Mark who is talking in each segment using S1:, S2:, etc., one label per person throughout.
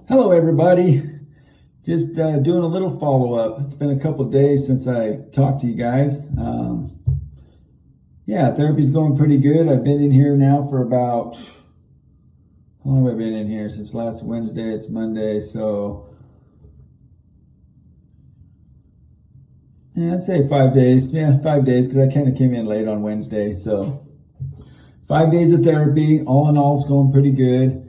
S1: Hello, everybody. Just doing a little follow-up. It's been a couple days since I talked to you guys. Yeah, therapy's going pretty good. I've been in here now for about, how long have I been in here? Since last Wednesday. It's Monday, so yeah, I'd say 5 days. Yeah, 5 days, because I kind of came in late on Wednesday. So 5 days of therapy. All in all, it's going pretty good.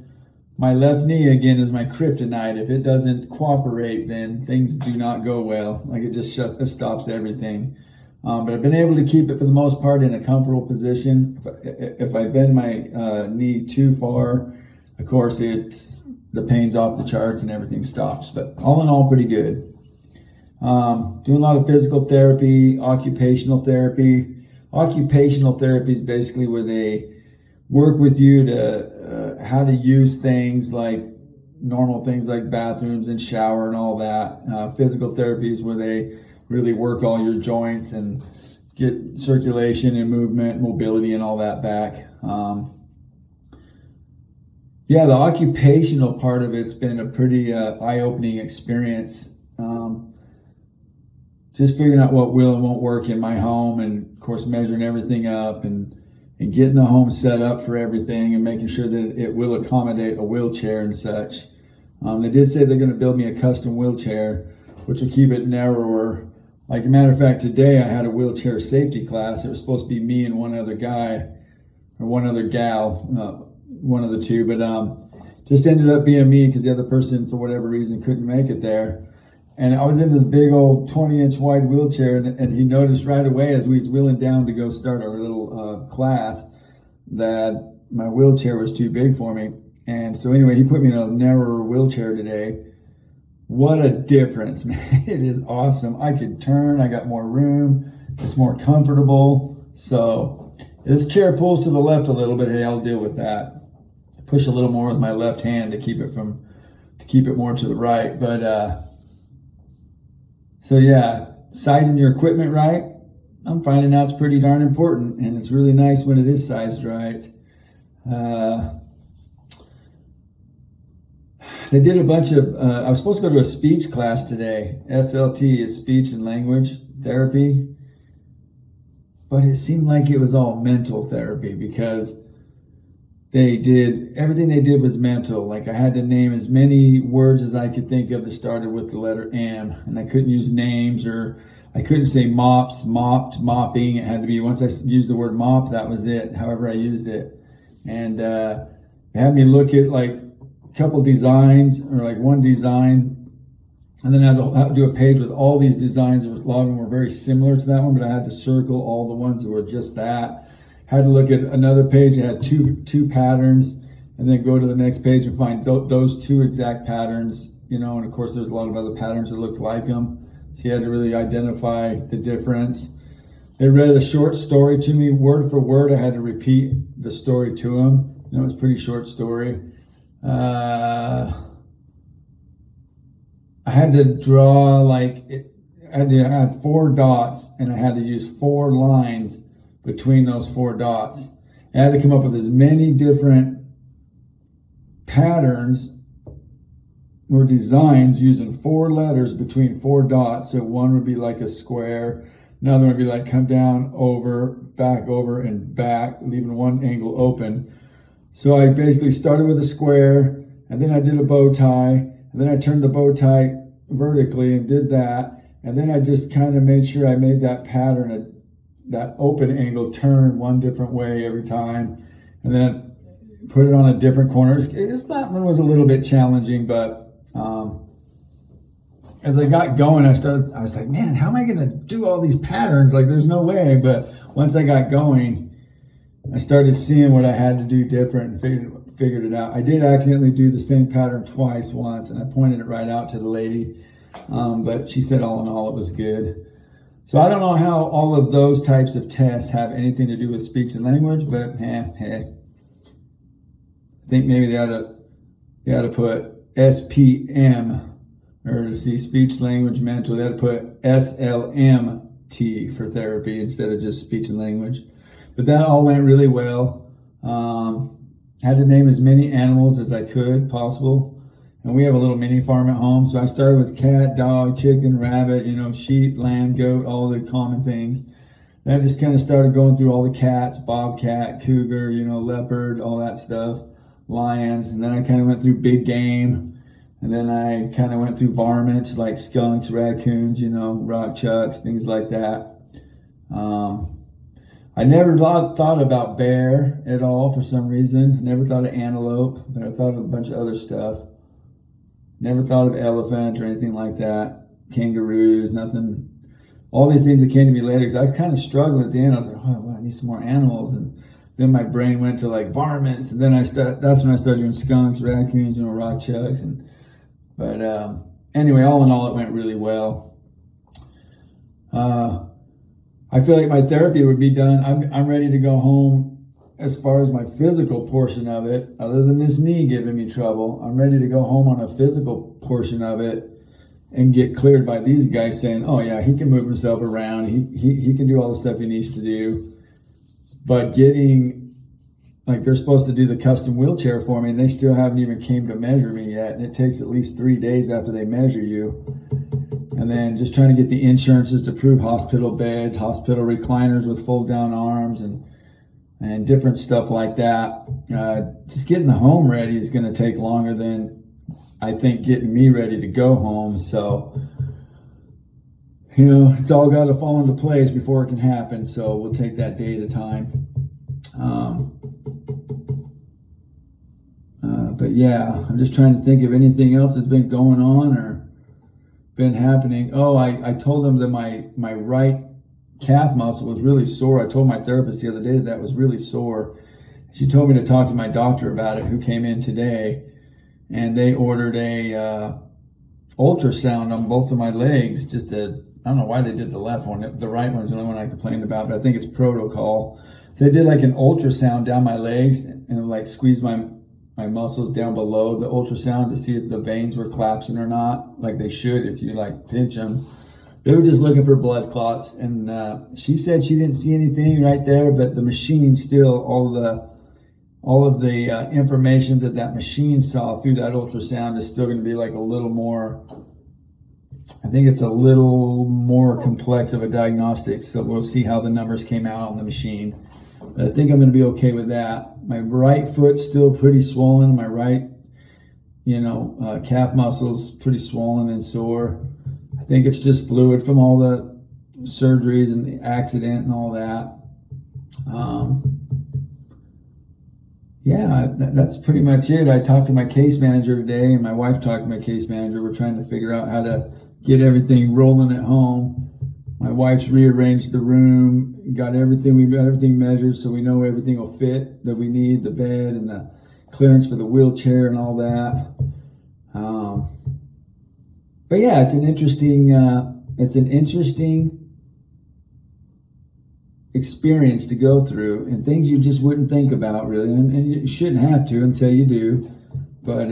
S1: My left knee, again, is my kryptonite. If it doesn't cooperate, then things do not go well. Like, it just stops everything. But I've been able to keep it, for the most part, in a comfortable position. If I bend my knee too far, of course, the pain's off the charts and everything stops. But all in all, pretty good. Doing a lot of physical therapy, occupational therapy. Occupational therapy is basically where they work with you to how to use things like normal things like bathrooms and shower and all that. Physical therapy is where they really work all your joints and get circulation and movement, mobility and all that back. Yeah, the occupational part of it's been a pretty eye-opening experience. Just figuring out what will and won't work in my home, and of course measuring everything up and getting the home set up for everything and making sure that it will accommodate a wheelchair and such. They did say they're going to build me a custom wheelchair, which will keep it narrower. Like, a matter of fact, today I had a wheelchair safety class. It was supposed to be me and one other guy, or one other gal, one of the two, but just ended up being me because the other person, for whatever reason, couldn't make it there. And I was in this big old 20-inch wide wheelchair, and he noticed right away as we was wheeling down to go start our little class that my wheelchair was too big for me. And so anyway, he put me in a narrower wheelchair today. What a difference, man. It is awesome. I could turn, I got more room, it's more comfortable. So this chair pulls to the left a little bit. Hey, I'll deal with that. I push a little more with my left hand to keep it more to the right. But so yeah, sizing your equipment right, I'm finding out it's pretty darn important, and it's really nice when it is sized right. They did a bunch of, I was supposed to go to a speech class today. SLT is speech and language therapy. But it seemed like it was all mental therapy, because everything they did was mental. Like, I had to name as many words as I could think of that started with the letter M, and I couldn't use names, or I couldn't say mops, mopped, mopping. It had to be, once I used the word mop, that was it, however I used it. And they had me look at like a couple designs, or like one design, and then I had to do a page with all these designs. A lot of them were very similar to that one, but I had to circle all the ones that were just that. Had to look at another page that had two patterns, and then go to the next page and find those two exact patterns, and of course there's a lot of other patterns that looked like them. So you had to really identify the difference. They read a short story to me, word for word. I had to repeat the story to them. It was a pretty short story. I had to draw I had 4 dots, and I had to use 4 lines between those 4 dots. I had to come up with as many different patterns or designs using 4 letters between 4 dots. So one would be like a square, another would be like come down, over, and back, leaving one angle open. So I basically started with a square, and then I did a bow tie, and then I turned the bow tie vertically and did that, and then I just kind of made sure I made that pattern, that open angle, turn one different way every time, and then put it on a different corner. That one was a little bit challenging, but as I got going, I was like, man, how am I gonna do all these patterns? Like, there's no way. But once I got going, I started seeing what I had to do different and figured it out. I did accidentally do the same pattern twice once, and I pointed it right out to the lady, but she said all in all it was good. So I don't know how all of those types of tests have anything to do with speech and language, but hey, I think maybe they ought to put SPM, or to see speech, language, mental. They ought to put SLMT for therapy instead of just speech and language. But that all went really well. Had to name as many animals as I could possible. And we have a little mini farm at home. So I started with cat, dog, chicken, rabbit, sheep, lamb, goat, all the common things. Then I just kind of started going through all the cats, bobcat, cougar, leopard, all that stuff, lions. And then I kind of went through big game. And then I kind of went through varmints like skunks, raccoons, rock chucks, things like that. I never thought about bear at all for some reason. Never thought of antelope, but I thought of a bunch of other stuff. Never thought of elephant or anything like that. Kangaroos, nothing. All these things that came to me later, because I was kind of struggling at the end. I was like, oh, well, I need some more animals. And then my brain went to like varmints. And then that's when I started doing skunks, raccoons, rock chucks. But anyway, all in all, it went really well. I feel like my therapy would be done. I'm ready to go home as far as my physical portion of it. Other than this knee giving me trouble, I'm ready to go home on a physical portion of it and get cleared by these guys saying, oh yeah, he can move himself around. He can do all the stuff he needs to do. But getting, like, they're supposed to do the custom wheelchair for me, and they still haven't even came to measure me yet. And it takes at least 3 days after they measure you. And then just trying to get the insurances to prove hospital beds, hospital recliners with fold down arms, and different stuff like that. Just getting the home ready is going to take longer than I think getting me ready to go home. So, it's all got to fall into place before it can happen. So we'll take that day at a time. But yeah, I'm just trying to think of anything else that's been going on or been happening. Oh, I told them that my right calf muscle was really sore. I told my therapist the other day that was really sore. She told me to talk to my doctor about it, who came in today, and they ordered a ultrasound on both of my legs. I don't know why they did the left one. The right one's the only one I complained about, but I think it's protocol. So they did like an ultrasound down my legs and like squeezed my muscles down below the ultrasound to see if the veins were collapsing or not, like they should if you like pinch them. They were just looking for blood clots, and she said she didn't see anything right there, but the machine still, all of the information that machine saw through that ultrasound is still going to be like a little more, I think it's a little more complex of a diagnostic, so we'll see how the numbers came out on the machine. But I think I'm going to be okay with that. My right foot's still pretty swollen. My right, calf muscle's pretty swollen and sore. I think it's just fluid from all the surgeries and the accident and all that. Yeah, that's pretty much it. I talked to my case manager today, and my wife talked to my case manager. We're trying to figure out how to get everything rolling at home. My wife's rearranged the room, we've got everything measured so we know everything will fit that we need, the bed and the clearance for the wheelchair and all that. But yeah, it's an interesting experience to go through, and things you just wouldn't think about really, and you shouldn't have to until you do. But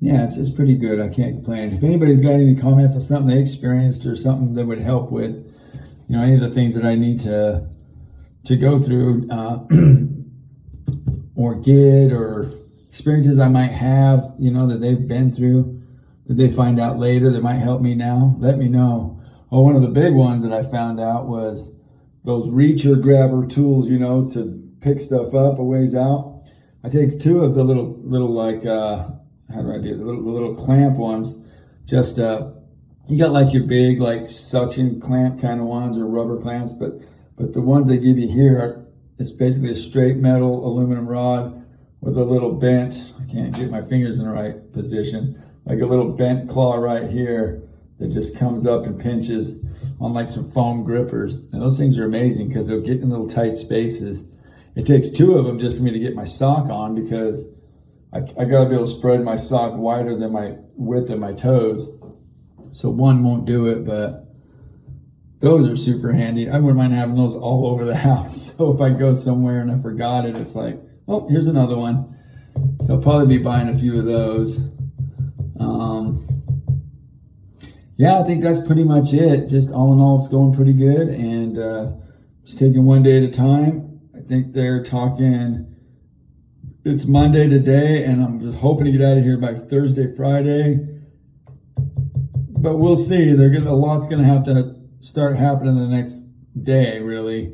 S1: yeah, it's pretty good. I can't complain. If anybody's got any comments on something they experienced or something that would help with, any of the things that I need to go through or get, or experiences I might have, that they've been through, that they find out later that might help me now, let me know. Oh, one of the big ones that I found out was those reacher grabber tools, to pick stuff up a ways out. I take 2 of the little like, how do I do it? The little clamp ones. Just you got like your big like suction clamp kind of ones or rubber clamps, but the ones they give you here it's basically a straight metal aluminum rod with a little bent. I can't get my fingers in the right position. Like a little bent claw right here that just comes up and pinches on like some foam grippers. And those things are amazing because they'll get in little tight spaces. It takes 2 of them just for me to get my sock on, because I gotta be able to spread my sock wider than my width of my toes. So one won't do it, but those are super handy. I wouldn't mind having those all over the house. So if I go somewhere and I forgot it, it's like, oh, here's another one. So I'll probably be buying a few of those. Yeah, I think that's pretty much it. Just all in all, it's going pretty good, and just taking one day at a time. I think they're talking It's Monday today, and I'm just hoping to get out of here by Thursday, Friday. But we'll see. A lot's going to have to start happening the next day, really,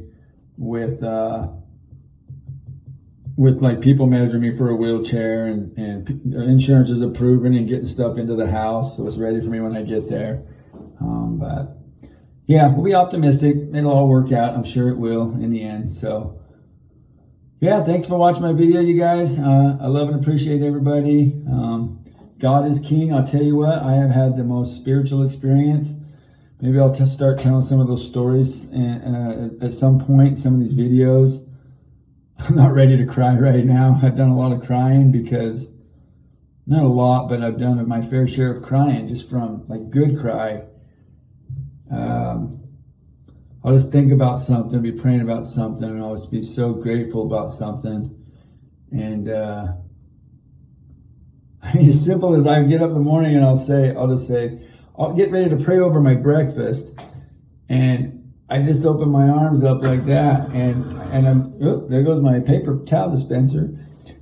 S1: with like people measuring me for a wheelchair, and insurance is approving and getting stuff into the house, so it's ready for me when I get there. But yeah, we'll be optimistic. It'll all work out. I'm sure it will in the end. So yeah, thanks for watching my video, you guys. I love and appreciate everybody. God is king. I'll tell you what, I have had the most spiritual experience. Maybe I'll start telling some of those stories at some point in some of these videos. I'm not ready to cry right now. I've done a lot of crying because, not a lot, but I've done my fair share of crying, just from like good cry. I'll just think about something, be praying about something, and I'll just be so grateful about something. And as simple as I get up in the morning and I'll just say, I'll get ready to pray over my breakfast, and I just open my arms up like that, and there goes my paper towel dispenser.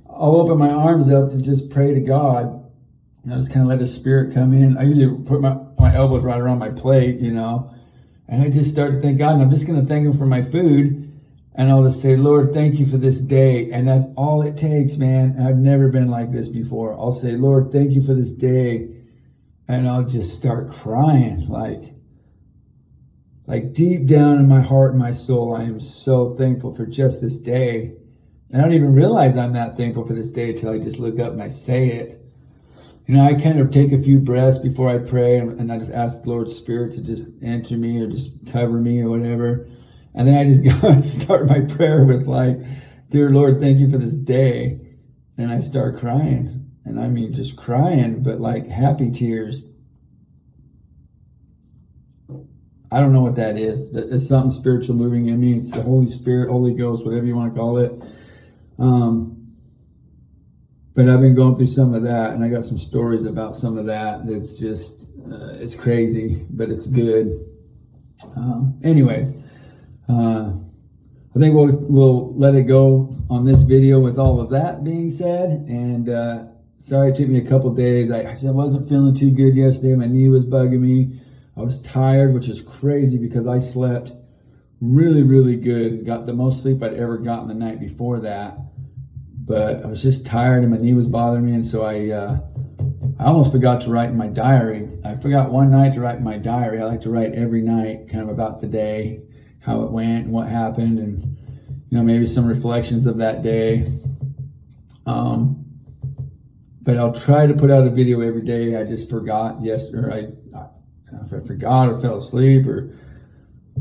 S1: I'll open my arms up to just pray to God, and I just kind of let His Spirit come in. I usually put my elbows right around my plate, and I just start to thank God, and I'm just going to thank Him for my food, and I'll just say, Lord, thank you for this day, and that's all it takes, man. I've never been like this before. I'll say, Lord, thank you for this day, and I'll just start crying, like deep down in my heart and my soul, I am so thankful for just this day. And I don't even realize I'm that thankful for this day until I just look up and I say it. I kind of take a few breaths before I pray, and I just ask the Lord's Spirit to just enter me or just cover me or whatever. And then I just go and start my prayer with like, dear Lord, thank you for this day. And I start crying. And I mean just crying, but like happy tears. I don't know what that is. It's something spiritual moving in me. It's the Holy Spirit, Holy Ghost, whatever you want to call it. But I've been going through some of that, and I got some stories about some of that. That's just, it's crazy, but it's good. Anyways, I think we'll let it go on this video with all of that being said. And sorry it took me a couple days. I wasn't feeling too good yesterday. My knee was bugging me. I was tired, which is crazy because I slept really, really good. Got the most sleep I'd ever gotten the night before that. But I was just tired and my knee was bothering me. And so I almost forgot to write in my diary. I forgot one night to write in my diary. I like to write every night kind of about the day, how it went and what happened, and maybe some reflections of that day. But I'll try to put out a video every day. I just forgot yesterday. If I forgot or fell asleep or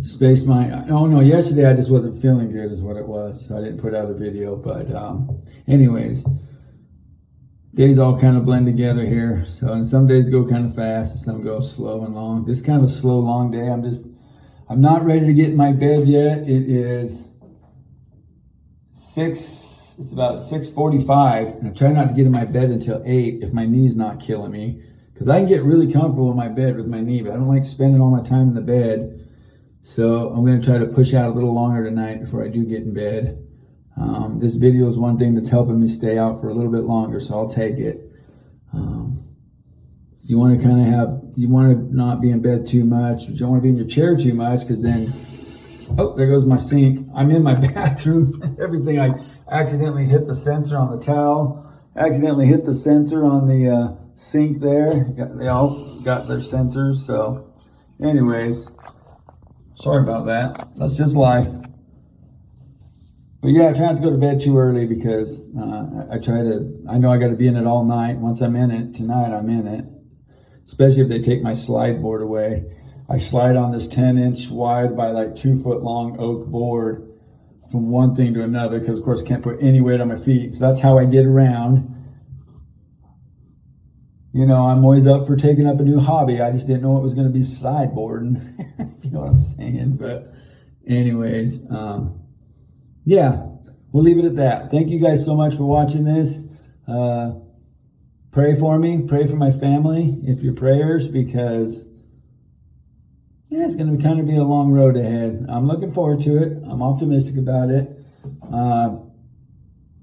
S1: spaced yesterday I just wasn't feeling good is what it was, so I didn't put out a video. But anyways, days all kind of blend together here. So, and some days go kind of fast and some go slow and long. This is kind of a slow, long day. I'm not ready to get in my bed yet. It is it's about 6:45, and I try not to get in my bed until 8 if my knee's not killing me. Because I can get really comfortable in my bed with my knee, but I don't like spending all my time in the bed. So I'm going to try to push out a little longer tonight before I do get in bed. This video is one thing that's helping me stay out for a little bit longer, so I'll take it. You want to not be in bed too much, but you don't want to be in your chair too much, because then, there goes my sink. I'm in my bathroom. Everything, I accidentally hit the sensor on the towel, accidentally hit the sensor on the sink there. They all got their sensors. So anyways, sorry about that. That's just life. But yeah, I try not to go to bed too early because I know I got to be in it all night. Once I'm in it tonight, I'm in it. Especially if they take my slide board away. I slide on this 10-inch wide by like 2-foot long oak board from one thing to another, because of course I can't put any weight on my feet. So that's how I get around. I'm always up for taking up a new hobby. I just didn't know it was going to be slideboarding. You know what I'm saying? But anyways, yeah, we'll leave it at that. Thank you guys so much for watching this. Pray for me. Pray for my family if your prayers, because it's going to kind of be a long road ahead. I'm looking forward to it. I'm optimistic about it.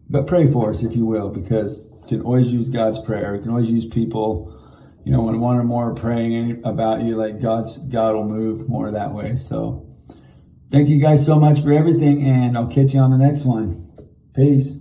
S1: But pray for us, if you will, because you can always use God's prayer. You can always use people. When one or more are praying about you, like God will move more that way. So thank you guys so much for everything, and I'll catch you on the next one. Peace.